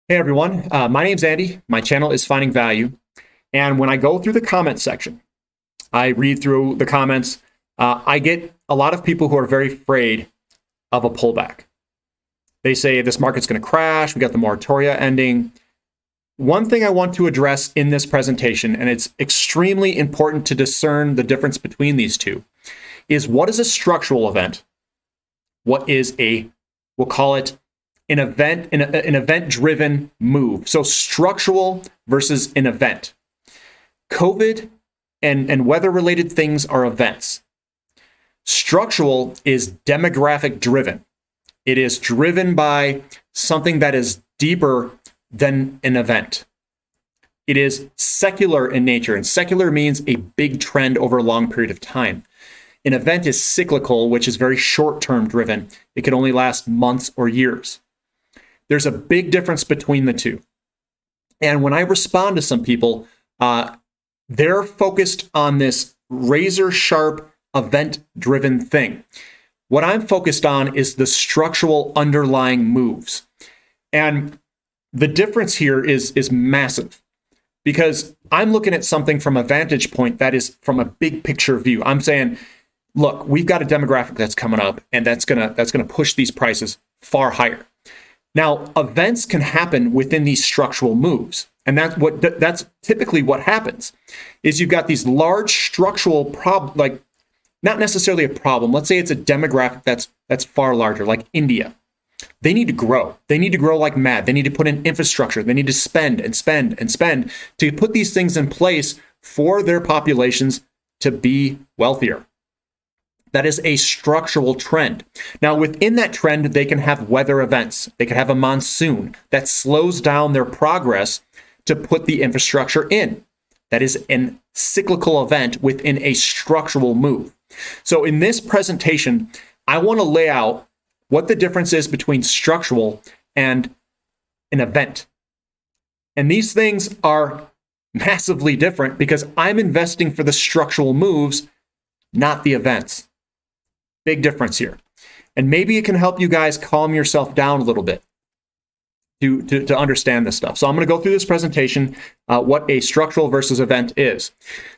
Hey everyone, my name's Andy. My channel is Finding Value. And when I go through the comment section, I read through the comments, I get a lot of people who are very afraid of a pullback. They say this market's going to crash, we got the moratoria ending. One thing I want to address in this presentation, and it's extremely important to discern the difference between these two, is what is a structural event? What is we'll call it an event-driven move. So structural versus an event. COVID and weather-related things are events. Structural is demographic driven. It is driven by something that is deeper than an event. It is secular in nature, and secular means a big trend over a long period of time. An event is cyclical, which is very short-term driven. It can only last months or years. There's a big difference between the two. And when I respond to some people, they're focused on this razor-sharp, event-driven thing. What I'm focused on is the structural underlying moves. And the difference here is massive because I'm looking at something from a vantage point that is from a big picture view. I'm saying, look, we've got a demographic that's coming up, and that's gonna push these prices far higher. Now, events can happen within these structural moves, and that's typically what happens. Is you've got these large structural problems, like not necessarily a problem. Let's say it's a demographic that's far larger, like India. They need to grow. They need to grow like mad. They need to put in infrastructure. They need to spend and spend and spend to put these things in place for their populations to be wealthier. That is a structural trend. Now, within that trend, they can have weather events. They can have a monsoon that slows down their progress to put the infrastructure in. That is a cyclical event within a structural move. So in this presentation, I want to lay out what the difference is between structural and an event. And these things are massively different because I'm investing for the structural moves, not the events. Big difference here. And maybe it can help you guys calm yourself down a little bit to understand this stuff. So I'm going to go through this presentation, what a structural versus event is.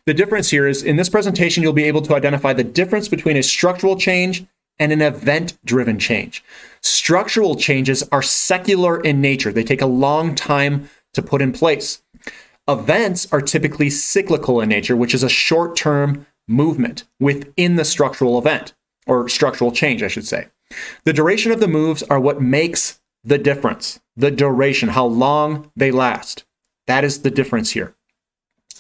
The difference here is in this presentation, you'll be able to identify the difference between a structural change and an event-driven change. Structural changes are secular in nature. They take a long time to put in place. Events are typically cyclical in nature, which is a short-term movement within the structural event, or structural change, I should say. The duration of the moves are what makes the difference. The duration, how long they last. That is the difference here.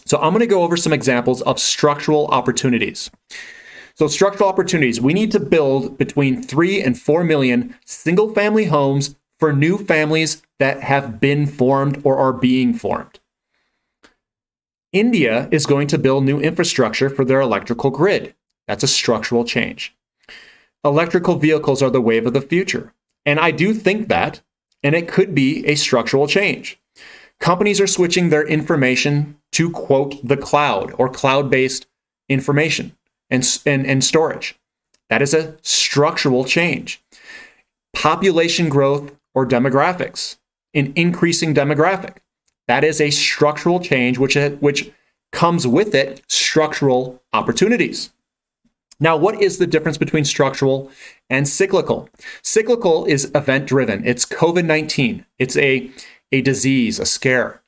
So I'm going to go over some examples of structural opportunities. So structural opportunities, we need to build between 3 and 4 million single-family homes for new families that have been formed or are being formed. India is going to build new infrastructure for their electrical grid. That's a structural change. Electrical vehicles are the wave of the future. And I do think that, and it could be a structural change. Companies are switching their information to, quote, the cloud or cloud-based information and storage. That is a structural change. Population growth or demographics, an increasing demographic. That is a structural change which comes with it structural opportunities. Now, what is the difference between structural and cyclical? Cyclical is event-driven. It's COVID-19. It's a disease, a scare.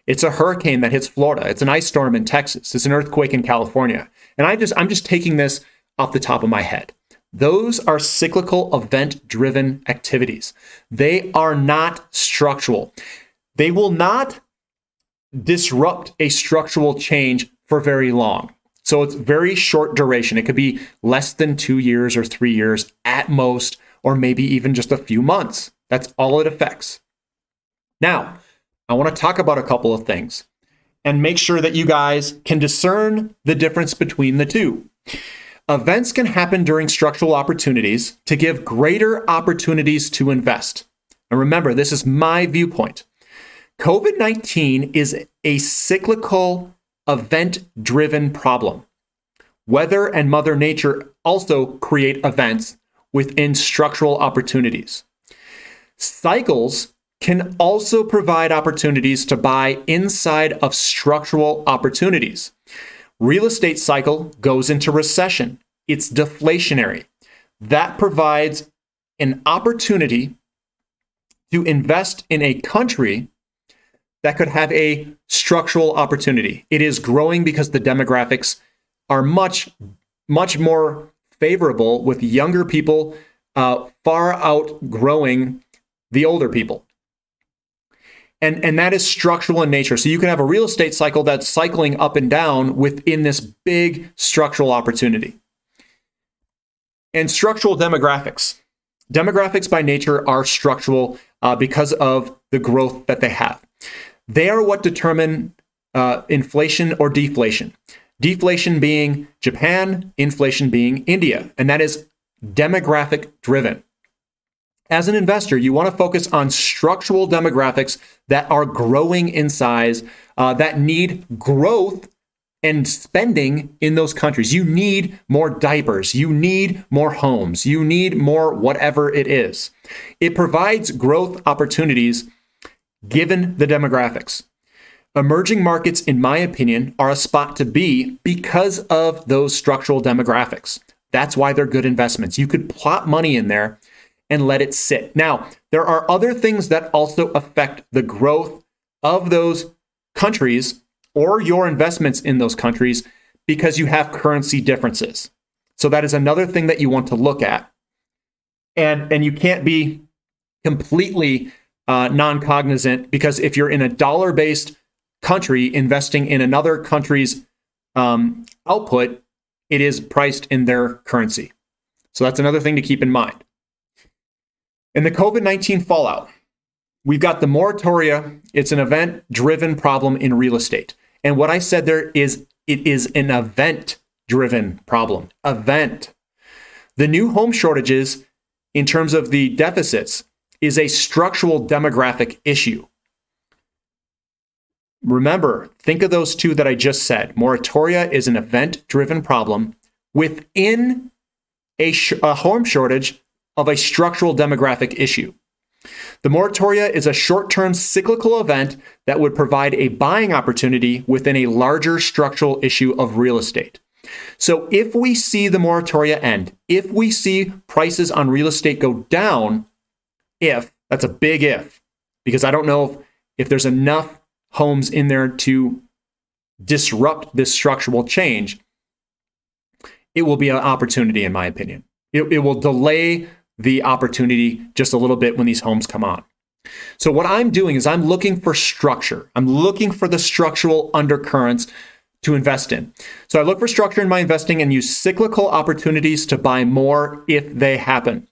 It's a hurricane that hits Florida. It's an ice storm in Texas. It's an earthquake in California. And I'm just taking this off the top of my head. Those are cyclical event-driven activities. They are not structural. They will not disrupt a structural change for very long. So it's very short duration. It could be less than 2 years or 3 years at most, or maybe even just a few months. That's all it affects. Now, I want to talk about a couple of things and make sure that you guys can discern the difference between the two. Events can happen during structural opportunities to give greater opportunities to invest. And remember, this is my viewpoint. COVID-19 is a cyclical event-driven problem. Weather and Mother Nature also create events within structural opportunities. Cycles can also provide opportunities to buy inside of structural opportunities. Real estate cycle goes into recession. It's deflationary. That provides an opportunity to invest in a country that could have a structural opportunity. It is growing because the demographics are much more favorable, with younger people far outgrowing the older people. And that is structural in nature. So you can have a real estate cycle that's cycling up and down within this big structural opportunity. And structural demographics. Demographics by nature are structural because of the growth that they have. They are what determine inflation or deflation. Deflation being Japan, inflation being India, and that is demographic driven. As an investor, you want to focus on structural demographics that are growing in size, that need growth and spending in those countries. You need more diapers. You need more homes. You need more whatever it is. It provides growth opportunities given the demographics. Emerging markets, in my opinion, are a spot to be because of those structural demographics. That's why they're good investments. You could plop money in there and let it sit. Now, there are other things that also affect the growth of those countries or your investments in those countries because you have currency differences. So that is another thing that you want to look at. And you can't be completely non-cognizant, because if you're in a dollar-based country investing in another country's output, it is priced in their currency. So that's another thing to keep in mind. In the COVID-19 fallout, we've got the moratoria. It's an event-driven problem in real estate. And what I said there is it is an event-driven problem. Event. The new home shortages, in terms of the deficits, is a structural demographic issue. Remember, think of those two that I just said. Moratoria is an event-driven problem within a home shortage of a structural demographic issue. The moratoria is a short-term cyclical event that would provide a buying opportunity within a larger structural issue of real estate. So if we see the moratoria end, if we see prices on real estate go down, that's a big if, because I don't know if there's enough homes in there to disrupt this structural change, it will be an opportunity, in my opinion. It will delay the opportunity just a little bit when these homes come on. So what I'm doing is I'm looking for structure. I'm looking for the structural undercurrents to invest in. So I look for structure in my investing and use cyclical opportunities to buy more if they happen.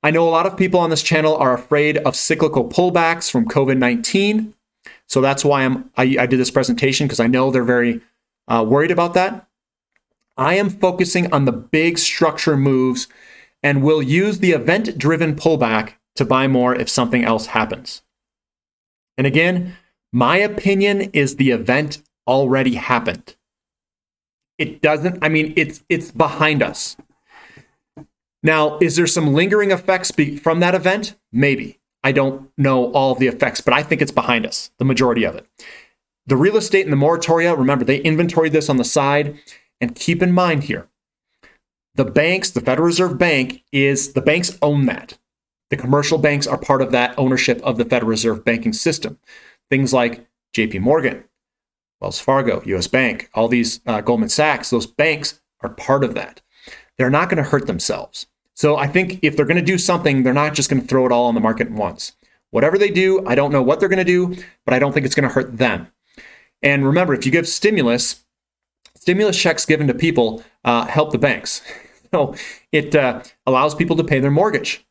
I know a lot of people on this channel are afraid of cyclical pullbacks from COVID-19. So that's why I did this presentation, because I know they're very worried about that. I am focusing on the big structure moves and will use the event-driven pullback to buy more if something else happens. And again, my opinion is the event already happened. It doesn't, it's behind us. Now, is there some lingering effects from that event? Maybe. I don't know all of the effects, but I think it's behind us, the majority of it. The real estate and the moratoria, remember, they inventoried this on the side. And keep in mind here, the banks, the Federal Reserve Bank, the banks own that. The commercial banks are part of that ownership of the Federal Reserve banking system. Things like JP Morgan, Wells Fargo, US Bank, all these Goldman Sachs, those banks are part of that. They're not going to hurt themselves. So I think if they're going to do something, they're not just going to throw it all on the market at once. Whatever they do, I don't know what they're going to do, but I don't think it's going to hurt them. And remember, if you give stimulus checks given to people help the banks. So it allows people to pay their mortgage.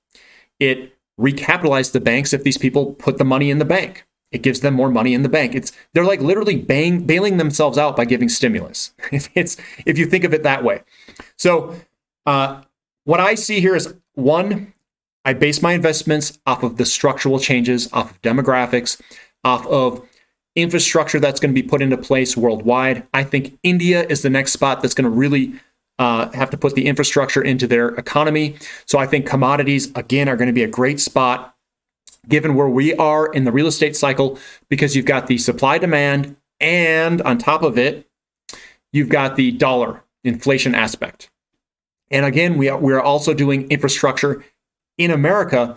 It recapitalizes the banks if these people put the money in the bank. It gives them more money in the bank. They're like literally bailing themselves out by giving stimulus. If you think of it that way. So what I see here is, one, I base my investments off of the structural changes, off of demographics, off of infrastructure that's going to be put into place worldwide. I think India is the next spot that's going to really have to put the infrastructure into their economy. So I think commodities, again, are going to be a great spot given where we are in the real estate cycle, because you've got the supply demand, and on top of it, you've got the dollar inflation aspect. And again, we're also doing infrastructure in America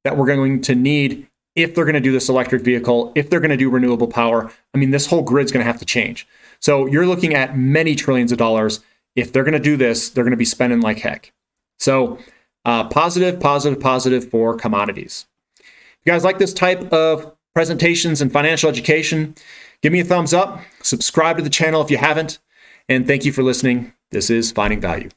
that we're going to need if they're going to do this electric vehicle, if they're going to do renewable power. I mean, this whole grid's going to have to change. So you're looking at many trillions of dollars. If they're going to do this, they're going to be spending like heck. So positive for commodities. If you guys like this type of presentations and financial education, give me a thumbs up, subscribe to the channel if you haven't, and thank you for listening. This is Finding Value.